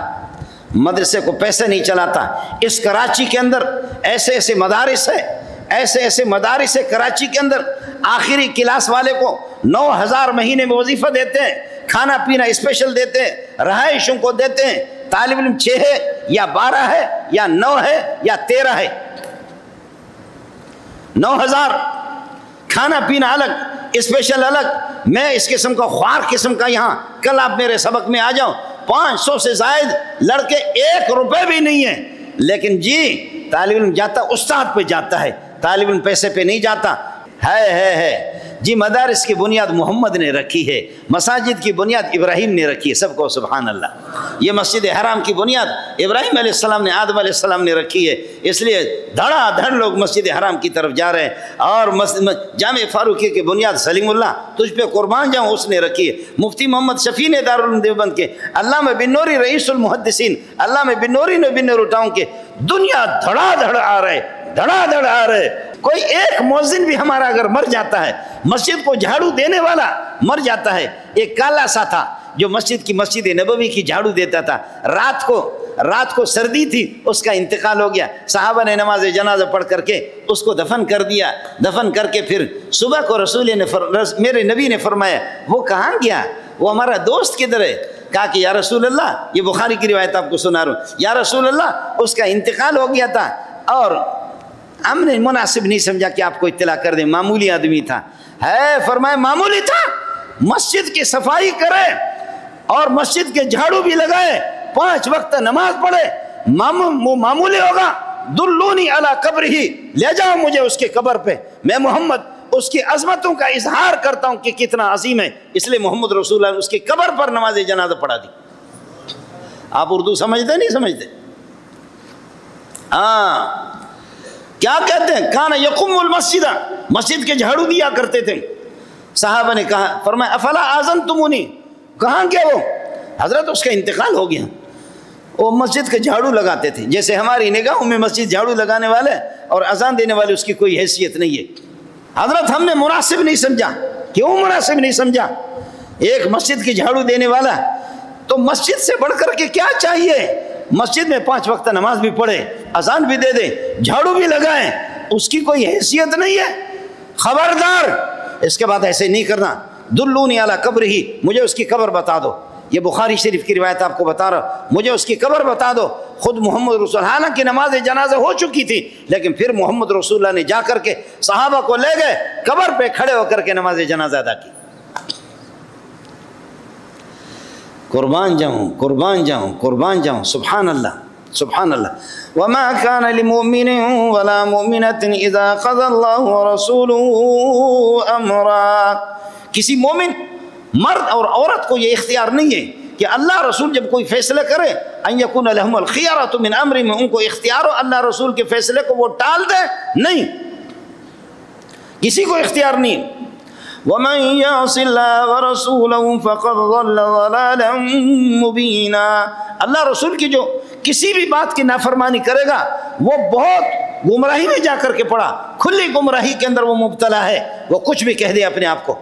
مدرسے کو پیسہ نہیں چلاتا۔ اس کراچی کے اندر ایسے ایسے مدارس ہے، ایسے ایسے مدارس ہے کراچی کے اندر، آخری کلاس والے کو 9000 مہینے میں وظیفہ دیتے ہیں، کھانا پینا اسپیشل دیتے ہیں، رہائشوں کو دیتے ہیں، طالب علم 6 ہے یا 12 ہے یا 9 ہے یا 13 ہے، 9000 کھانا پینا الگ، اسپیشل الگ۔ میں اس قسم کا خوار قسم کا، یہاں کل آپ میرے سبق میں آ جاؤ، 500 سے زائد لڑکے 1 روپے بھی نہیں ہیں، لیکن جی طالب علم جاتا استاد پہ جاتا ہے، طالب علم پیسے پہ نہیں جاتا۔ ہے جی، مدارس کی بنیاد محمد نے رکھی ہے، مساجد کی بنیاد ابراہیم نے رکھی ہے، سب کو سبحان اللہ۔ یہ مسجد حرام کی بنیاد ابراہیم علیہ السلام نے، آدم علیہ السلام نے رکھی ہے، اس لیے دھڑا دھڑ لوگ مسجد حرام کی طرف جا رہے ہیں۔ اور جامع فاروقی کی بنیاد سلیم اللہ تجھ پہ قربان جاؤں اس نے رکھی ہے، مفتی محمد شفیع نے دارالعلوم دیوبند کے، علامہ بن نوری رئیس المحدثین، علامہ بن نوری نے بن نور ٹاؤن کے، دنیا دھڑا دھڑ آ رہے، دھڑا دھڑ آ رہے۔ کوئی ایک مؤذن بھی ہمارا اگر مر جاتا ہے، مسجد کو جھاڑو دینے والا مر جاتا ہے، ایک کالا سا تھا جو مسجد نبوی کی جھاڑو دیتا تھا، رات کو سردی تھی، اس کا انتقال ہو گیا، صحابہ نے نماز جنازہ پڑھ کر کے اس کو دفن کر دیا، دفن کر کے پھر صبح کو میرے نبی نے فرمایا وہ کہاں گیا، وہ ہمارا دوست کدھر ہے؟ کہا کہ یا رسول اللہ، یہ بخاری کی روایت آپ کو سنا رہا ہوں، یا رسول اللہ اس کا انتقال ہو گیا تھا اور ہم نے مناسب نہیں سمجھا کہ آپ کو اطلاع کر دیں، معمولی آدمی تھا۔ ہے فرمایا معمولی تھا، مسجد کی صفائی کرے اور مسجد کے جھاڑو بھی لگائے، 5 وقت نماز پڑھے، وہ معمولی ہوگا۔ دلونی علی قبرہ، لے جاؤ مجھے اس کے قبر پہ، میں محمد اس کی عظمتوں کا اظہار کرتا ہوں کہ کتنا عظیم ہے، اس لیے محمد رسول اللہ نے اس کی قبر پر نماز جنازہ پڑھا دی۔ آپ اردو سمجھتے نہیں سمجھتے؟ کیا کہتے ہیں؟ کان یقوم المسجد، مسجد کے جھاڑو دیا کرتے تھے۔ صحابہ نے کہا، فرمایا افلا آذنتمونی، کہاں گیا وہ؟ حضرت اس کا انتقال ہو گیا۔ وہ مسجد کے جھاڑو لگاتے تھے، جیسے ہماری نگاہوں میں مسجد جھاڑو لگانے والے اور اذان دینے والے اس کی کوئی حیثیت نہیں ہے۔ حضرت ہم نے مناسب نہیں سمجھا۔ کیوں مناسب نہیں سمجھا؟ ایک مسجد کی جھاڑو دینے والا، تو مسجد سے بڑھ کر کے کیا چاہیے؟ مسجد میں 5 وقت نماز بھی پڑھے، اذان بھی دے دے، جھاڑو بھی لگائیں، اس کی کوئی حیثیت نہیں ہے؟ خبردار، اس کے بعد ایسے نہیں کرنا۔ دلونی علی قبرہ، مجھے اس کی قبر بتا دو۔ یہ بخاری شریف کی روایت آپ کو بتا رہا، مجھے اس کی قبر بتا دو۔ خود محمد رسول، حالانکہ نماز جنازہ ہو چکی تھی، لیکن پھر محمد رسول اللہ نے جا کر کے صحابہ کو لے گئے، قبر پہ کھڑے ہو کر کے نماز جنازہ ادا کی۔ قربان جاؤں، قربان جاؤں، قربان جاؤں، سبحان اللہ، سبحان اللہ۔ وما كان لمؤمن ولا مؤمنة اذا قضى الله ورسوله امرا، کسی مومن مرد اور عورت کو یہ اختیار نہیں ہے کہ اللہ رسول جب کوئی فیصلہ کرے ان یکون لهم الخیارۃ من امرهم، ان کو اختیار ہو اللہ رسول کے فیصلے کو وہ ٹال دے، نہیں، کسی کو اختیار نہیں۔ ومن يعص الله ورسوله فقد ضل ضلالا مبینا، اللہ رسول کی جو کسی بھی بات کی نافرمانی کرے گا وہ بہت گمراہی میں جا کر کے پڑا، کھلی گمراہی کے اندر وہ مبتلا ہے، وہ کچھ بھی کہہ دے اپنے آپ کو۔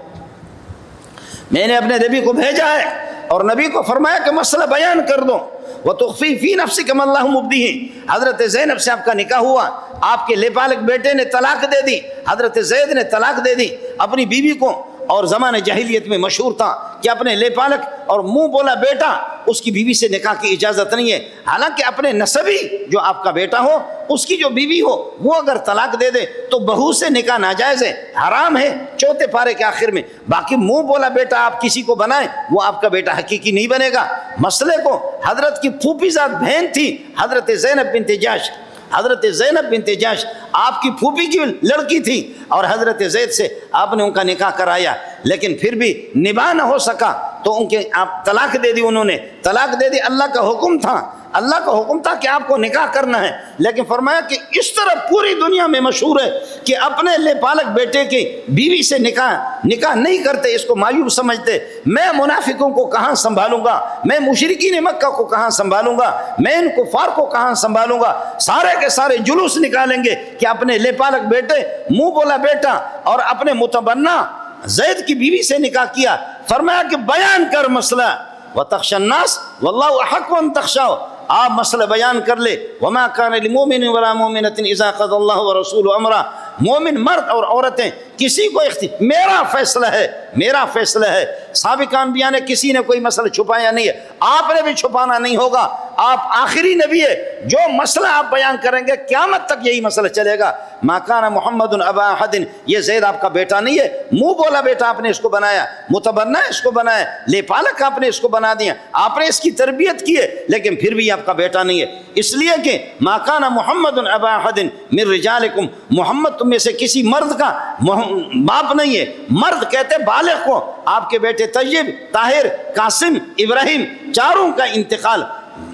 میں نے اپنے نبی کو بھیجا ہے اور نبی کو فرمایا کہ مسئلہ بیان کر دو۔ وَتُخْفِي فِي نَفْسِكَ مَا اللَّهُ مُبْدِيهِ، حضرت زینب سے آپ کا نکاح ہوا، آپ کے لیپالک بیٹے نے طلاق دے دی، حضرت زید نے طلاق دے دی اپنی بیوی کو، اور زمانے جاہلیت میں مشہور تھا کہ اپنے لیپالک اور منہ بولا بیٹا اس کی بیوی سے نکاح کی اجازت نہیں ہے، حالانکہ اپنے نسبی جو آپ کا بیٹا ہو اس کی جو بیوی ہو وہ اگر طلاق دے دے تو بہو سے نکاح ناجائز ہے، حرام ہے، چوتھے پارے کے آخر میں۔ باقی منہ بولا بیٹا آپ کسی کو بنائیں وہ آپ کا بیٹا حقیقی نہیں بنے گا۔ مسئلے کو حضرت کی پھوپھی ذات بہن تھی حضرت زینب بنت جحش، حضرت زینب بنت جحش آپ کی پھوپھی کی لڑکی تھی، اور حضرت زید سے آپ نے ان کا نکاح کرایا، لیکن پھر بھی نباہ نہ ہو سکا تو ان کے آپ طلاق دے دی، انہوں نے طلاق دے دی۔ اللہ کا حکم تھا، اللہ کا حکم تھا کہ آپ کو نکاح کرنا ہے، لیکن فرمایا کہ اس طرح پوری دنیا میں مشہور ہے کہ اپنے لیپالک بیٹے کی بیوی سے نکاح نہیں کرتے، اس کو معیوب سمجھتے۔ میں منافقوں کو کہاں سنبھالوں گا، میں مشرکین مکہ کو کہاں سنبھالوں گا، میں ان کفار کو کہاں سنبھالوں گا؟ سارے کے سارے جلوس نکالیں گے کہ اپنے لیپالک بیٹے، منہ بولا بیٹا اور اپنے متبنہ زید کی بیوی سے نکاح کیا۔ فرمایا کہ بیان کر مسئلہ، وَتَخْشَى النَّاسَ وَاللَّهُ أَحَقُّ أَن تَخْشَوْا، آپ مسئلہ بیان کر لے۔ وما كان لمؤمن ولا مؤمنة اذا قضى الله ورسوله امرا، مومن مرد اور عورتیں کسی کو میرا فیصلہ ہے، میرا فیصلہ ہے۔ سابق انبیاء نے کسی نے کوئی مسئلہ چھپایا نہیں ہے، آپ نے بھی چھپانا نہیں ہوگا، آپ آخری نبی ہے، جو مسئلہ آپ بیان کریں گے قیامت تک یہی مسئلہ چلے گا۔ ما کان محمد ابا احد، یہ زید آپ کا بیٹا نہیں ہے، منہ بولا بیٹا آپ نے اس کو بنایا، متبنہ اس کو بنایا، لیپالک آپ نے اس کو بنا دیا، آپ نے اس کی تربیت کی ہے، لیکن پھر بھی آپ کا بیٹا نہیں ہے، اس لیے کہ ما کان محمد ابا احد من رجالکم، محمد تم میں سے کسی مرد کا باپ نہیں ہے۔ مرد کہتے بالغ کو، آپ کے بیٹے طیب، طاہر، قاسم، ابراہیم، چاروں کا انتقال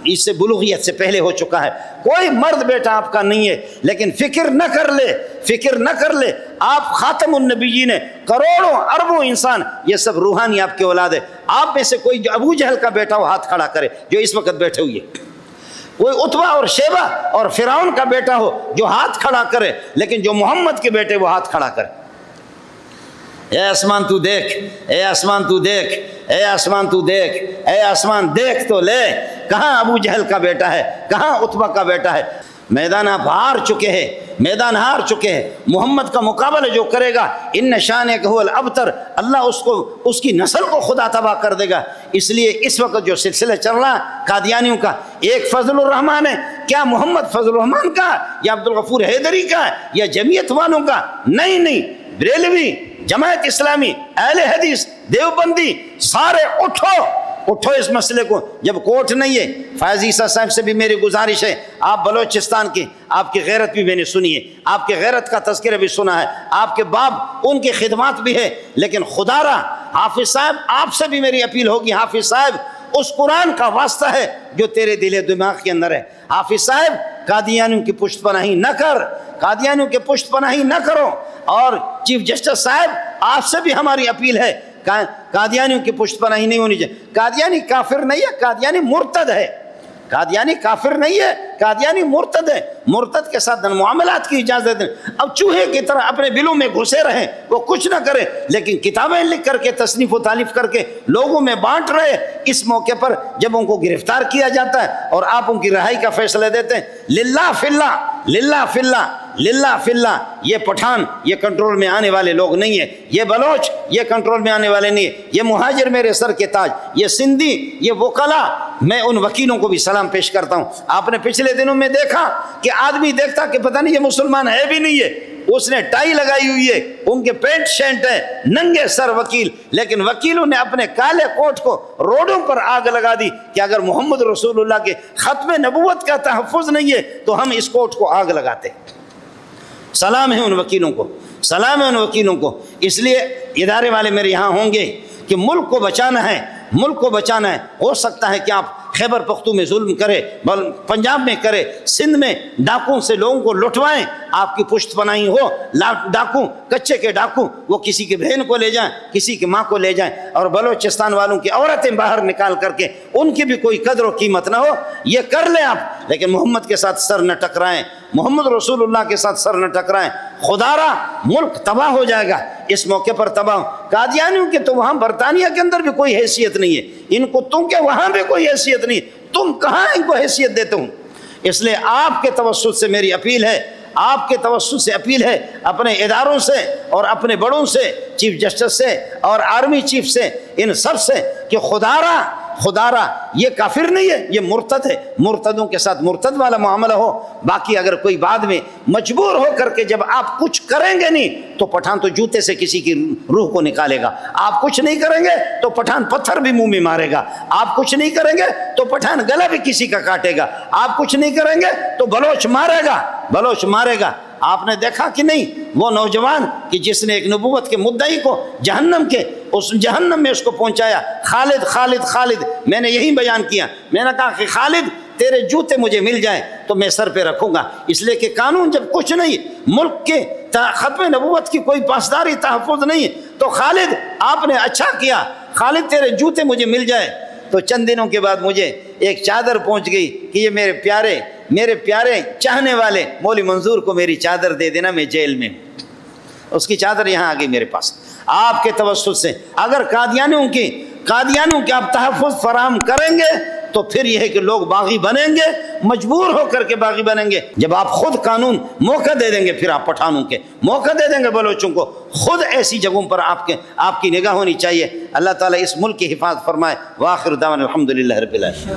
اس سے بلوغیت سے پہلے ہو چکا ہے، کوئی مرد بیٹا آپ کا نہیں ہے۔ لیکن فکر نہ کر لے، فکر نہ کر لے، آپ خاتم النبیین ہیں، کروڑوں اربوں انسان یہ سب روحانی آپ کے اولاد ہے۔ آپ میں سے کوئی جو ابو جہل کا بیٹا ہو ہاتھ کھڑا کرے جو اس وقت بیٹھے ہوئے، کوئی عتبہ اور شیبہ اور فرعون کا بیٹا ہو جو ہاتھ کھڑا کرے، لیکن جو محمد کے بیٹے وہ ہاتھ کھڑا کرے۔ اے آسمان تو دیکھ، اے آسمان تو دیکھ، اے آسمان تو دیکھ، اے آسمان دیکھ تو لے، کہاں ابو جہل کا بیٹا ہے، کہاں عتبہ کا بیٹا ہے؟ میدان آپ ہار چکے ہیں، میدان ہار چکے ہیں۔ محمد کا مقابلہ جو کرے گا ان شانک هو الابتر، اللہ اس کی نسل کو خدا تباہ کر دے گا۔ اس لیے اس وقت جو سلسلہ چل رہا ہے قادیانیوں کا، ایک فضل الرحمان ہے، کیا محمد فضل الرحمان کا یا عبدالغفور حیدری کا یا جمعیت والوں کا؟ نہیں، بریلوی، جماعت اسلامی، اہل حدیث، دیوبندی، سارے اٹھو، اٹھو اس مسئلے کو، جب کوٹ نہیں ہے۔ فیض عیسیٰ صاحب سے بھی میری گزارش ہے، آپ بلوچستان کی، آپ کی غیرت بھی میں نے سنی ہے، آپ کے غیرت کا تذکرہ بھی سنا ہے، آپ کے باپ ان کی خدمات بھی ہے، لیکن خدا را حافظ صاحب آپ سے بھی میری اپیل ہوگی، حافظ صاحب اس قرآن کا واسطہ ہے جو تیرے دل دماغ کے اندر ہے، حافظ صاحب قادیانیوں کی پشت پناہی نہ کر، قادیانیوں کی پشت پناہی نہ کرو۔ اور چیف جسٹس صاحب آپ سے بھی ہماری اپیل ہے، قادیانیوں کی پشت پناہی نہیں ہونی چاہیے۔ قادیانی کافر نہیں ہے، قادیانی مرتد ہے، قادیانی کافر نہیں ہے، قادیانی مرتد ہے، مرتد کے ساتھ معاملات کی اجازت ہے۔ اب چوہے کی طرح اپنے بلوں میں گھسے رہیں، وہ کچھ نہ کرے، لیکن کتابیں لکھ کر کے، تصنیف و تالیف کر کے لوگوں میں بانٹ رہے۔ اس موقع پر جب ان کو گرفتار کیا جاتا ہے اور آپ ان کی رہائی کا فیصلہ دیتے ہیں، للہ فی اللہ، للہ فی اللہ، للہ فی اللہ، یہ پٹھان یہ کنٹرول میں آنے والے لوگ نہیں ہیں، یہ بلوچ یہ کنٹرول میں آنے والے نہیں ہیں، یہ مہاجر میرے سر کے تاج، یہ سندھی، یہ وکلا۔ میں ان وکیلوں کو بھی سلام پیش کرتا ہوں۔ آپ نے پچھلے دنوں میں دیکھا کہ آدمی دیکھتا کہ پتہ نہیں یہ مسلمان ہے بھی نہیں ہے، اس نے ٹائی لگائی ہوئی ہے، ان کے پینٹ شینٹ ہے، ننگے سر وکیل، لیکن وکیلوں نے اپنے کالے کوٹ کو روڈوں پر آگ لگا دی کہ اگر محمد رسول اللہ کے ختم نبوت کا تحفظ نہیں ہے تو ہم اس کوٹ کو آگ لگاتے۔ سلام ہے ان وکیلوں کو، سلام ہے ان وکیلوں کو۔ اس لیے ادارے والے میرے یہاں ہوں گے کہ ملک کو بچانا ہے، ملک کو بچانا ہے۔ ہو سکتا ہے کہ آپ خیبر پختون میں ظلم کرے، پنجاب میں کرے، سندھ میں ڈاکوں سے لوگوں کو لٹوائیں، آپ کی پشت پناہی ہو، ڈاکوں کچے کے ڈاکوں وہ کسی کی بہن کو لے جائیں، کسی کی ماں کو لے جائیں، اور بلوچستان والوں کی عورتیں باہر نکال کر کے ان کی بھی کوئی قدر و قیمت نہ ہو، یہ کر لیں آپ، لیکن محمد کے ساتھ سر نہ ٹکرائیں، محمد رسول اللہ کے ساتھ سر نہ ٹکرائیں۔ خدا را ملک تباہ ہو جائے گا اس موقع پر، تباہ۔ قادیانیوں کے تو وہاں برطانیہ کے اندر بھی کوئی حیثیت نہیں ہے، ان کو تم کے وہاں بھی کوئی حیثیت نہیں، تم کہاں ان کو حیثیت دیتے ہوں؟ اس لیے آپ کے توسط سے میری اپیل ہے، آپ کے توسط سے اپیل ہے اپنے اداروں سے اور اپنے بڑوں سے، چیف جسٹس سے اور آرمی چیف سے، ان سب سے کہ خدا را یہ کافر نہیں ہے، یہ مرتد ہے، مرتدوں کے ساتھ مرتد والا معاملہ ہو۔ باقی اگر کوئی بعد میں مجبور ہو کر کے جب آپ کچھ کریں گے نہیں تو پٹھان تو جوتے سے کسی کی روح کو نکالے گا، آپ کچھ نہیں کریں گے تو پٹھان پتھر بھی منہ میں مارے گا، آپ کچھ نہیں کریں گے تو پٹھان گلا بھی کسی کا کاٹے گا، آپ کچھ نہیں کریں گے تو بلوچ مارے گا، بلوچ مارے گا۔ آپ نے دیکھا کہ نہیں وہ نوجوان کہ جس نے ایک نبوت کے مدعی کو جہنم کے اس جہنم میں اس کو پہنچایا، خالد خالد خالد، میں نے یہی بیان کیا، میں نے کہا کہ خالد تیرے جوتے مجھے مل جائیں تو میں سر پہ رکھوں گا، اس لیے کہ قانون جب کچھ نہیں، ملک کے ختم نبوت کی کوئی پاسداری تحفظ نہیں، تو خالد آپ نے اچھا کیا، خالد تیرے جوتے مجھے مل جائے۔ تو چند دنوں کے بعد مجھے ایک چادر پہنچ گئی کہ یہ میرے پیارے چاہنے والے مولوی منظور کو میری چادر دے دینا، میں جیل میں ہوں۔ اس کی چادر یہاں آ گئی میرے پاس آپ کے توسط سے۔ اگر قادیانیوں کے آپ تحفظ فراہم کریں گے تو پھر یہ ہے کہ لوگ باغی بنیں گے، مجبور ہو کر کے باغی بنیں گے۔ جب آپ خود قانون موقع دے دیں گے، پھر آپ پٹھانوں کے موقع دے دیں گے، بلوچوں کو خود ایسی جگہوں پر آپ کی نگاہ ہونی چاہیے۔ اللہ تعالیٰ اس ملک کی حفاظت فرمائے۔ وآخر دعوانا الحمدللہ رب العالمین۔